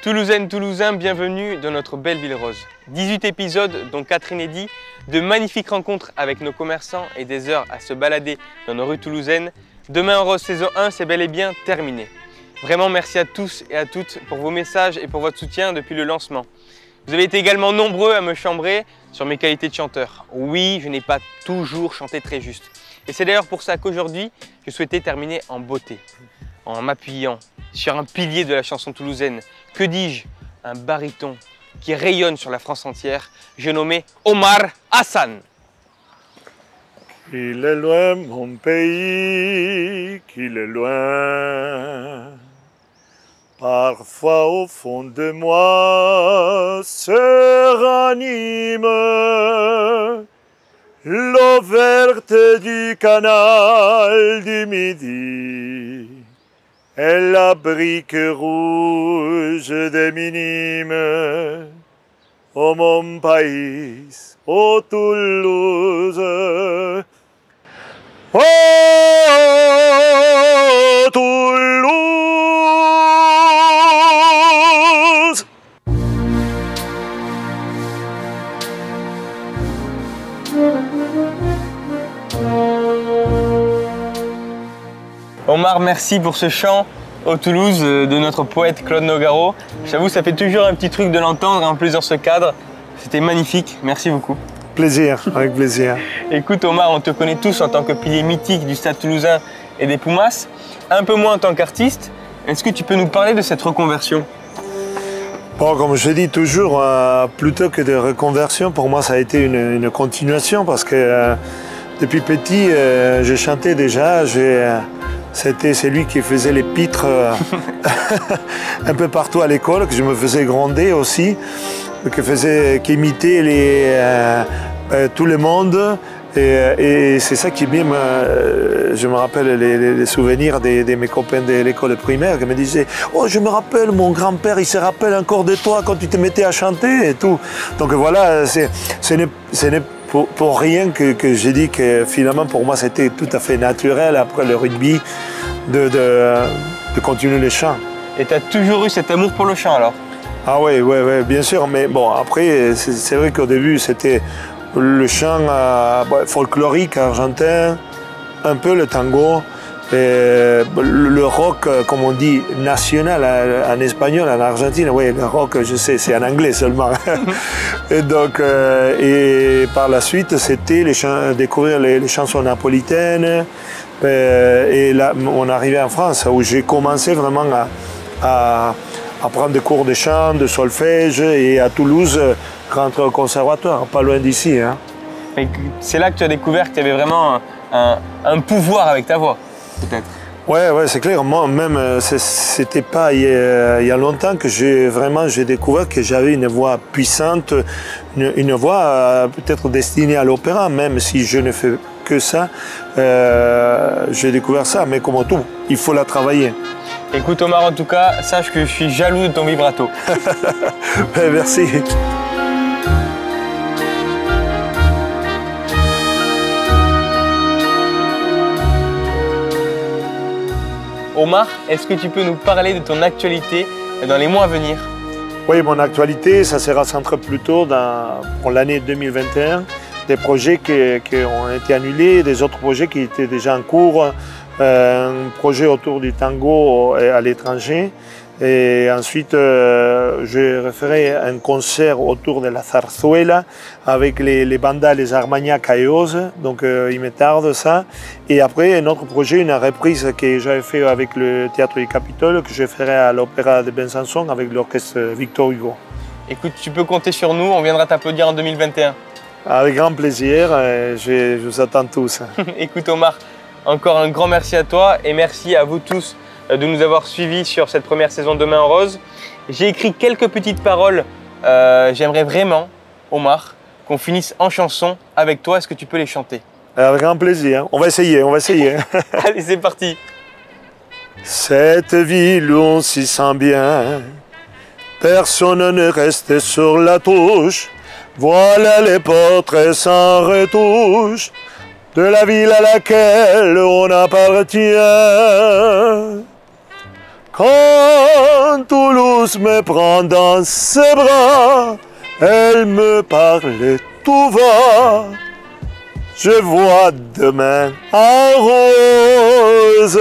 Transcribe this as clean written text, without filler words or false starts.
Toulousaines, Toulousains, bienvenue dans notre belle ville rose. 18 épisodes, dont 4 inédits, de magnifiques rencontres avec nos commerçants et des heures à se balader dans nos rues toulousaines. Demain en rose saison 1, c'est bel et bien terminé. Vraiment merci à tous et à toutes pour vos messages et pour votre soutien depuis le lancement. Vous avez été également nombreux à me chambrer sur mes qualités de chanteur. Oui, je n'ai pas toujours chanté très juste. Et c'est d'ailleurs pour ça qu'aujourd'hui, je souhaitais terminer en beauté, en m'appuyant sur un pilier de la chanson toulousaine. Que dis-je? Un baryton qui rayonne sur la France entière. J'ai nommé Omar Hassan. Qu'il est loin mon pays, qu'il est loin. Parfois au fond de moi se ranime l'eau verte du canal du Midi et la brique rouge des minimes. Oh mon pays, oh Toulouse, oh Toulouse. Omar, merci pour ce chant au Toulouse de notre poète Claude Nougaro. J'avoue, ça fait toujours un petit truc de l'entendre, en plus dans ce cadre. C'était magnifique, merci beaucoup. Plaisir, avec plaisir. Écoute Omar, on te connaît tous en tant que pilier mythique du Stade Toulousain et des Pumas, un peu moins en tant qu'artiste. Est-ce que tu peux nous parler de cette reconversion? Bon, comme je dis toujours, plutôt que de reconversion, pour moi ça a été une continuation parce que depuis petit, je chantais déjà. C'était celui qui faisait les pitres un peu partout à l'école, que je me faisais gronder aussi, qui imitait tout le monde. Et c'est ça qui bien je me rappelle les souvenirs de mes copains de l'école primaire qui me disaient « Oh, je me rappelle, mon grand-père, il se rappelle encore de toi quand tu te mettais à chanter et tout. » Donc voilà, ce n'est pour rien que j'ai dit que finalement pour moi c'était tout à fait naturel après le rugby de continuer le chant. Et tu as toujours eu cet amour pour le chant alors? Ah oui, bien sûr, mais bon après c'est vrai qu'au début c'était le chant folklorique argentin, un peu le tango, et le rock, comme on dit, national en espagnol, en Argentine. Oui, le rock, je sais, c'est en anglais seulement. Et donc, et par la suite, c'était découvrir les chansons napolitaines. Et là, on arrivait en France, où j'ai commencé vraiment à prendre des cours de chant, de solfège, et à Toulouse, rentrer au conservatoire, pas loin d'ici. Hein. C'est là que tu as découvert que tu avais vraiment un pouvoir avec ta voix, peut-être. Ouais, c'est clair. Moi, même, c'était pas il y a longtemps que j'ai découvert que j'avais une voix puissante, une voix peut-être destinée à l'opéra, même si je ne fais que ça. J'ai découvert ça, mais comme tout, il faut la travailler. Écoute Omar, en tout cas, sache que je suis jaloux de ton vibrato. Merci. Omar, est-ce que tu peux nous parler de ton actualité dans les mois à venir? Oui, mon actualité, ça sera centré plutôt pour l'année 2021. Des projets qui ont été annulés, des autres projets qui étaient déjà en cours. Un projet autour du tango à l'étranger. Et ensuite, je referai un concert autour de la zarzuela avec les bandas, les Armagnacs Caeose. Donc, il me tarde ça. Et après, un autre projet, une reprise que j'avais fait avec le Théâtre du Capitole, que je ferai à l'Opéra de Besançon avec l'orchestre Victor Hugo. Écoute, tu peux compter sur nous, on viendra t'applaudir en 2021. Avec grand plaisir, je vous attends tous. Écoute Omar, encore un grand merci à toi et merci à vous tous de nous avoir suivis sur cette première saison de Demain en rose. J'ai écrit quelques petites paroles. J'aimerais vraiment, Omar, qu'on finisse en chanson avec toi. Est-ce que tu peux les chanter? Avec grand plaisir. On va essayer. Allez, c'est parti. Cette ville où on s'y sent bien, personne ne reste sur la touche. Voilà les portraits sans retouche de la ville à laquelle on appartient. Quand Toulouse me prend dans ses bras, elle me parle tout va. Je vois demain en rose.